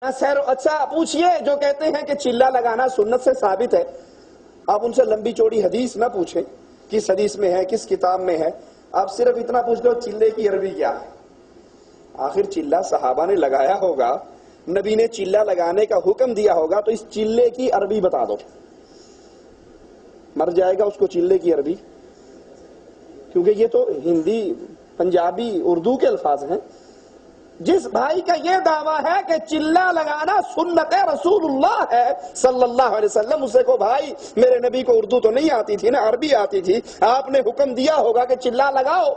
اچھا پوچھئے جو کہتے ہیں کہ چلہ لگانا سنت سے ثابت ہے، آپ ان سے لمبی چوڑی حدیث نہ پوچھیں کس حدیث میں ہے کس کتاب میں ہے، آپ صرف اتنا پوچھ لو چلے کی عربی کیا ہے۔ آخر چلہ صحابہ نے لگایا ہوگا، نبی نے چلہ لگانے کا حکم دیا ہوگا، تو اس چلے کی عربی بتا دو۔ مر جائے گا اس کو چلے کی عربی، کیونکہ یہ تو ہندی پنجابی اردو کے الفاظ ہیں۔ جس بھائی کا یہ دعویٰ ہے کہ چلہ لگانا سنت رسول اللہ ہے صلی اللہ علیہ وسلم، اسے کو بھائی میرے نبی کو اردو تو نہیں آتی تھی نا، عربی آتی تھی، آپ نے حکم دیا ہوگا کہ چلہ لگاؤ،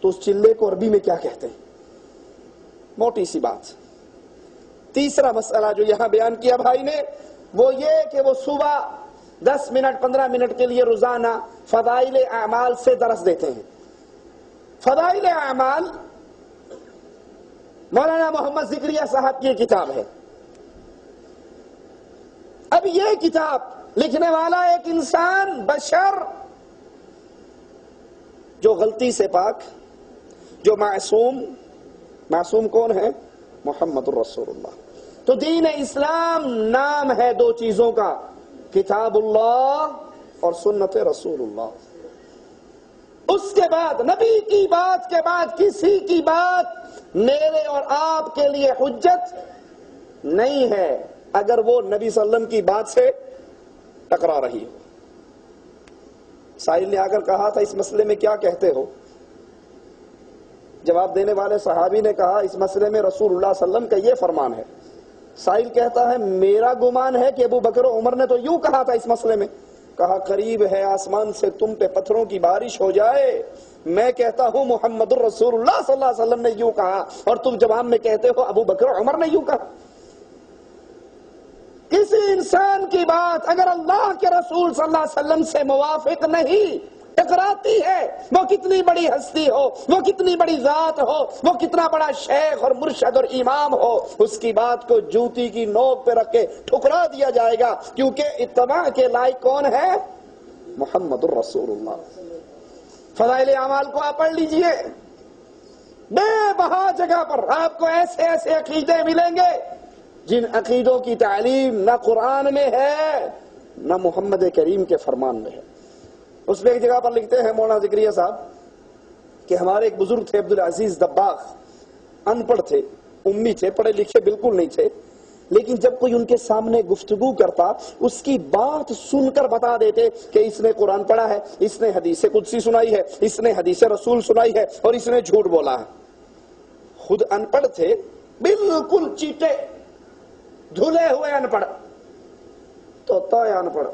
تو اس چلے کو عربی میں کیا کہتے ہیں؟ موٹی سی بات۔ تیسرا مسئلہ جو یہاں بیان کیا بھائی نے وہ یہ کہ وہ صبح 10 منٹ 15 منٹ کے لیے روزانہ فضائل اعمال سے درس دیتے ہیں۔ فضائل اعمال مولانا محمد ذکریہ صاحب کی کتاب ہے۔ اب یہ کتاب لکھنے والا ایک انسان بشر جو غلطی سے پاک، جو معصوم کون ہے؟ محمد الرسول اللہ۔ تو دین اسلام نام ہے دو چیزوں کا، کتاب اللہ اور سنت رسول اللہ۔ اس کے بعد نبی کی بات کے بعد کسی کی بات میرے اور آپ کے لیے حجت نہیں ہے اگر وہ نبی صلی اللہ علیہ وسلم کی بات سے ٹکرا رہی ہو۔ سائل نے آ کر کہا تھا اس مسئلے میں کیا کہتے ہو؟ جواب دینے والے صحابی نے کہا اس مسئلے میں رسول اللہ صلی اللہ علیہ وسلم کا یہ فرمان ہے۔ سائل کہتا ہے میرا گمان ہے کہ ابو بکر و عمر نے تو یوں کہا تھا اس مسئلے میں۔ کہا قریب ہے آسمان سے تم پہ پتھروں کی بارش ہو جائے، میں کہتا ہوں محمد الرسول اللہ صلی اللہ علیہ وسلم نے یوں کہا، اور تم جواب میں کہتے ہو ابو بکر و عمر نے یوں کہا۔ کسی انسان کی بات اگر اللہ کے رسول صلی اللہ علیہ وسلم سے موافق نہیں، ٹکراتی ہے، وہ کتنی بڑی ہستی ہو، وہ کتنی بڑی ذات ہو، وہ کتنا بڑا شیخ اور مرشد اور امام ہو، اس کی بات کو جوتی کی نوک پہ رکھ کے ٹھکرا دیا جائے گا، کیونکہ اتباع کے لائق کون ہے؟ محمد الرسول اللہ۔ فضائل اعمال کو آپ پڑھ لیجئے، بے بہا جگہ پر آپ کو ایسے ایسے عقیدے ملیں گے جن عقیدوں کی تعلیم نہ قرآن میں ہے نہ محمد کریم کے فرمان میں ہے۔ اس میں ایک جگہ پر لکھتے ہیں مولانا ذکریہ صاحب کہ ہمارے ایک بزرگ تھے عبدالعزیز دباغ، ان پڑھ تھے، امی تھے، پڑھے لکھے بالکل نہیں تھے، لیکن جب کوئی ان کے سامنے گفتگو کرتا اس کی بات سن کر بتا دیتے کہ اس نے قرآن پڑھا ہے، اس نے حدیث قدسی سنائی ہے، اس نے حدیث رسول سنائی ہے، اور اس نے جھوٹ بولا ہے۔ خود ان پڑھ تھے، بالکل چیٹے دھلے ہوئے ان پڑھ، توتا ان پڑھ،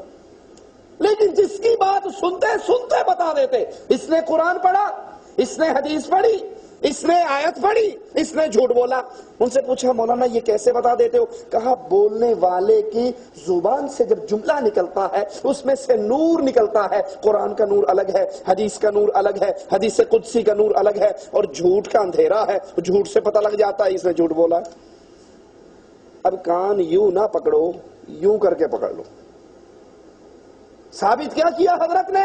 لیکن جس کی بات سنتے سنتے بتا دیتے اس نے قرآن پڑھا، اس نے حدیث پڑھی، اس نے آیت پڑھی، اس نے جھوٹ بولا۔ ان سے پوچھا مولانا یہ کیسے بتا دیتے ہو؟ کہا بولنے والے کی زبان سے جب جملہ نکلتا ہے اس میں سے نور نکلتا ہے، قرآن کا نور الگ ہے، حدیث کا نور الگ ہے، حدیث قدسی کا نور الگ ہے، اور جھوٹ کا اندھیرا ہے، جھوٹ سے پتہ لگ جاتا ہے اس نے جھوٹ بولا۔ اب کان یوں نہ پکڑو، یوں کر کے پکڑ لو۔ ثابت کیا کیا حضرت نے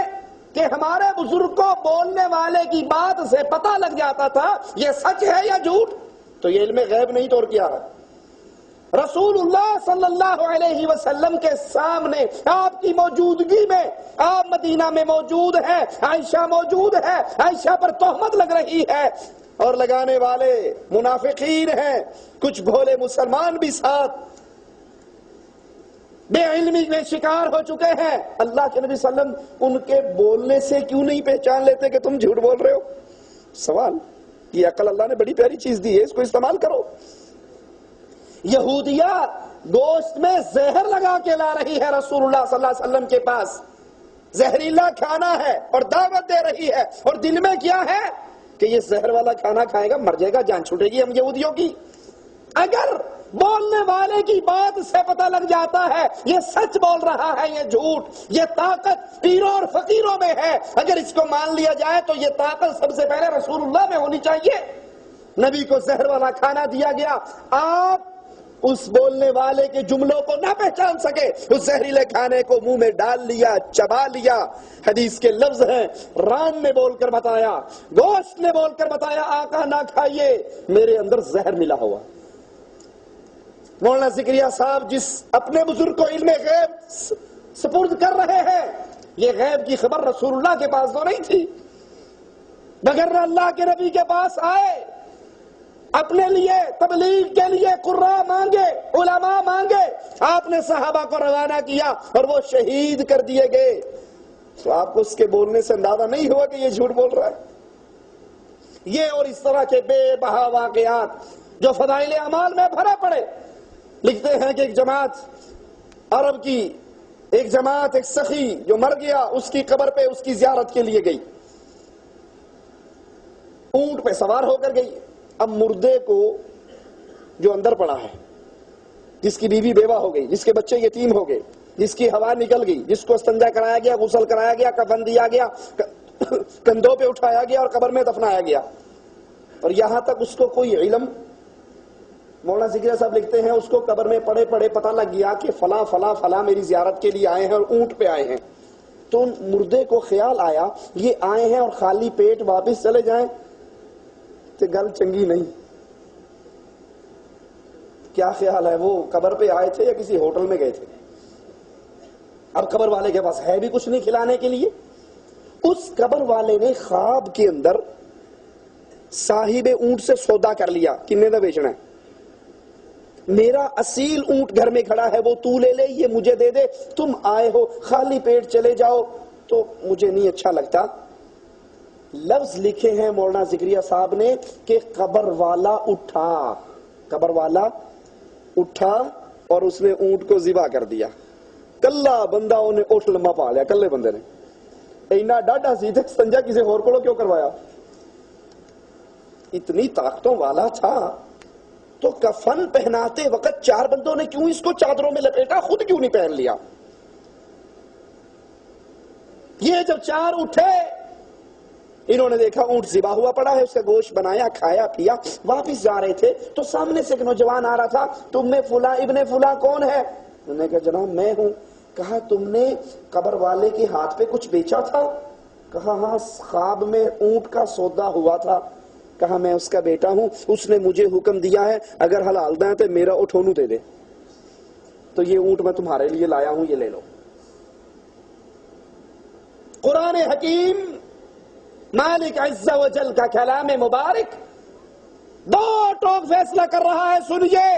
کہ ہمارے بزرگ کو بولنے والے کی بات سے پتہ لگ جاتا تھا یہ سچ ہے یا جھوٹ، تو یہ علم غیب نہیں تو اور کیا ہے؟ رسول اللہ صلی اللہ علیہ وسلم کے سامنے آپ کی موجودگی میں، آپ مدینہ میں موجود ہیں، عائشہ موجود ہے، عائشہ پر تہمت لگ رہی ہے، اور لگانے والے منافقین ہیں، کچھ بھولے مسلمان بھی ساتھ بے علمی میں شکار ہو چکے ہیں۔ اللہ کے نبی صلی اللہ علیہ وسلم ان کے بولنے سے کیوں نہیں پہچان لیتے کہ تم جھوٹ بول رہے ہو؟ سوال، یہ عقل اللہ نے بڑی پیاری چیز دی ہے، اس کو استعمال کرو۔ یہودیہ گوشت میں زہر لگا کے لا رہی ہے رسول اللہ صلی اللہ علیہ وسلم کے پاس، زہریلا کھانا ہے اور دعوت دے رہی ہے، اور دل میں کیا ہے کہ یہ زہر والا کھانا کھائے گا مر جائے گا، جان چھوٹے گی ہم یہودیوں کی۔ اگر بولنے والے کی بات سے پتہ لگ جاتا ہے یہ سچ بول رہا ہے یہ جھوٹ، یہ طاقت پیروں اور فقیروں میں ہے، اگر اس کو مان لیا جائے تو یہ طاقت سب سے پہلے رسول اللہ میں ہونی چاہیے۔ نبی کو زہر والا کھانا دیا گیا، آپ اس بولنے والے کے جملوں کو نہ پہچان سکے، اس زہریلے کھانے کو منہ میں ڈال لیا، چبا لیا۔ حدیث کے لفظ ہیں، ران نے بول کر بتایا، گوشت نے بول کر بتایا آقا نہ کھائیے، میرے اندر زہر ملا ہوا۔ مولانا زکریا صاحب جس اپنے بزرگ کو علم غیب سپرد کر رہے ہیں، یہ غیب کی خبر رسول اللہ کے پاس تو نہیں تھی، مگر اللہ کے نبی کے پاس آئے، اپنے لیے تبلیغ کے لیے قراء مانگے، علماء مانگے، آپ نے صحابہ کو روانہ کیا اور وہ شہید کر دیے گئے۔ تو آپ کو اس کے بولنے سے اندازہ نہیں ہوا کہ یہ جھوٹ بول رہا ہے؟ یہ اور اس طرح کے بے بہا واقعات جو فضائل اعمال میں بھرے پڑے۔ لکھتے ہیں کہ ایک جماعت عرب کی، ایک جماعت، ایک سخی جو مر گیا، اس کی قبر پہ اس کی زیارت کے لیے گئی، اونٹ پہ سوار ہو کر گئی۔ اب مردے کو جو اندر پڑا ہے، جس کی بیوی بیوہ ہو گئی، جس کے بچے یتیم ہو گئے، جس کی ہوا نکل گئی، جس کو استنجا کرایا گیا، غسل کرایا گیا، کفن دیا گیا، کندھوں پہ اٹھایا گیا اور قبر میں دفنایا گیا، اور یہاں تک اس کو کوئی علم، مولانا زکریا صاحب لکھتے ہیں اس کو قبر میں پڑے پڑے پتہ لگ گیا کہ فلاں فلاں فلاں میری زیارت کے لیے آئے ہیں اور اونٹ پہ آئے ہیں۔ تو مردے کو خیال آیا یہ آئے ہیں اور خالی پیٹ واپس چلے جائیں تو گل چنگی نہیں۔ کیا خیال ہے، وہ قبر پہ آئے تھے یا کسی ہوٹل میں گئے تھے؟ اب قبر والے کے پاس ہے بھی کچھ نہیں کھلانے کے لیے۔ اس قبر والے نے خواب کے اندر صاحب اونٹ سے سودا کر لیا، کنے دا بیچنا ہے، میرا اصیل اونٹ گھر میں کھڑا ہے، وہ تو لے لے، یہ مجھے دے دے، تم آئے ہو خالی پیٹ چلے جاؤ تو مجھے نہیں اچھا لگتا۔ لفظ لکھے ہیں مولانا زکریا صاحب نے کہ قبر والا اٹھا، قبر والا اٹھا اور اس نے اونٹ کو ذبح کر دیا۔ کلا بندہ انہیں اٹھ لمبا پا لیا، کلے بندے نے اینا ڈاڈا سی تھے، سنجا کسی اور کو کیوں کروایا؟ اتنی طاقتوں والا تھا تو کفن پہناتے وقت 4 بندوں نے کیوں اس کو چادروں میں لپیٹا، خود کیوں نہیں پہن لیا؟ یہ جب 4 اٹھے، انہوں نے دیکھا اونٹ ذبح ہوا پڑا ہے، اس کا گوشت بنایا، کھایا پیا، واپس جا رہے تھے تو سامنے سے ایک نوجوان آ رہا تھا، تم میں فلاں ابن فلاں کون ہے؟ انہوں نے کہا جناب میں ہوں۔ کہا تم نے قبر والے کے ہاتھ پہ کچھ بیچا تھا؟ کہا ہاں، خواب میں اونٹ کا سودا ہوا تھا۔ کہا میں اس کا بیٹا ہوں، اس نے مجھے حکم دیا ہے اگر حلال دیں تو میرا اٹھونو دے دے، تو یہ اونٹ میں تمہارے لیے لایا ہوں، یہ لے لو۔ قرآن حکیم مالک عز و جل کا کلام مبارک 2 ٹوک فیصلہ کر رہا ہے، سنیے،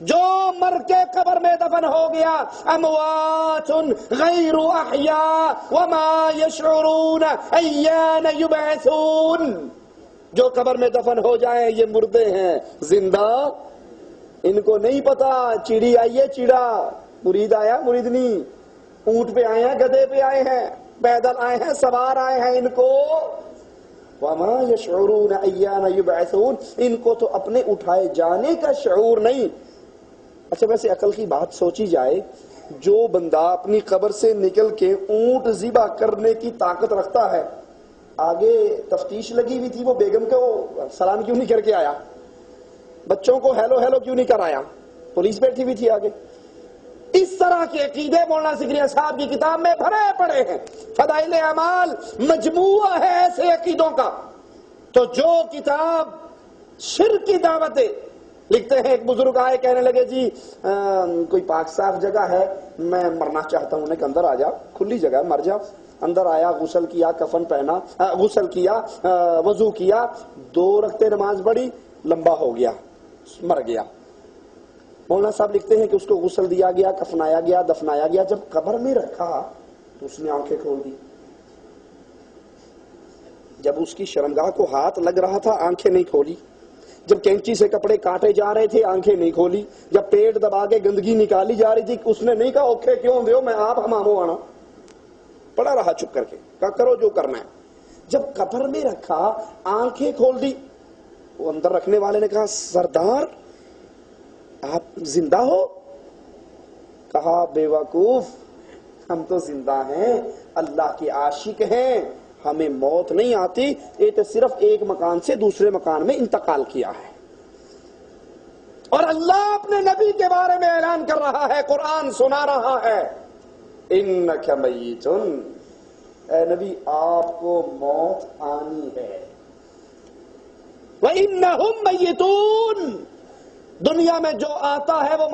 جو مر کے قبر میں دفن ہو گیا، اموات غیر احیاء وما یشعرون ایان یبعثون، جو قبر میں دفن ہو جائیں یہ مردے ہیں، زندہ ان کو نہیں پتا۔ چڑی آئی ہے، چڑا، مرید آیا، مریدنی، اونٹ پہ آئے ہیں، گدھے پہ آئے ہیں، پیدل آئے ہیں، سوار آئے ہیں، ان کو وما یشعرون ایان یبعثون، ان کو تو اپنے اٹھائے جانے کا شعور نہیں۔ اچھا ویسے عقل کی بات سوچی جائے، جو بندہ اپنی قبر سے نکل کے اونٹ ذبح کرنے کی طاقت رکھتا ہے، آگے تفتیش لگی ہوئی تھی، وہ بیگم کو سلام کیوں نہیں کر کے آیا؟ بچوں کو ہیلو ہیلو کیوں نہیں کرایا؟ پولیس بیٹھی ہوئی تھی آگے۔ اس طرح کے عقیدے مولانا زکریا صاحب کی کتاب میں بھرے پڑے ہیں۔ فضائل اعمال مجموعہ ہے ایسے عقیدوں کا۔ تو جو کتاب شرک کی دعوت، لکھتے ہیں ایک بزرگ آئے کہنے لگے جی کوئی پاک صاف جگہ ہے، میں مرنا چاہتا ہوں، کہ اندر آ جا، کھلی جگہ مر جا۔ اندر آیا، غسل کیا، کفن پہنا، غسل کیا، وضو کیا، 2 رکعتیں نماز پڑھی، لمبا ہو گیا، مر گیا۔ مولانا صاحب لکھتے ہیں کہ اس کو غسل دیا گیا، کفنایا گیا، دفنایا گیا۔ جب قبر میں رکھا تو اس نے آنکھیں کھول دی۔ جب اس کی شرمگاہ کو ہاتھ لگ رہا تھا، آنکھیں نہیں کھولی۔ جب کینچی سے کپڑے کاٹے جا رہے تھے، آنکھیں نہیں کھولی۔ جب پیٹ دبا کے گندگی نکالی جا رہی تھی، اس نے نہیں کہا اوکھے کیوں دیو، میں آپ ہمامو آنا، پڑا رہا چپ کر کے، کہا کرو جو کرنا ہے۔ جب قبر میں رکھا، آنکھیں کھول دی۔ وہ اندر رکھنے والے نے کہا سردار آپ زندہ ہو؟ کہا بے وقوف، ہم تو زندہ ہیں، اللہ کے عاشق ہیں، ہمیں موت نہیں آتی، یہ تو صرف ایک مکان سے دوسرے مکان میں انتقال کیا ہے۔ اور اللہ اپنے نبی کے بارے میں اعلان کر رہا ہے، قرآن سنا رہا ہے، انک میت، اے نبی آپ کو موت آنی ہے، وانہم میتون، دنیا میں جو آتا ہے وہ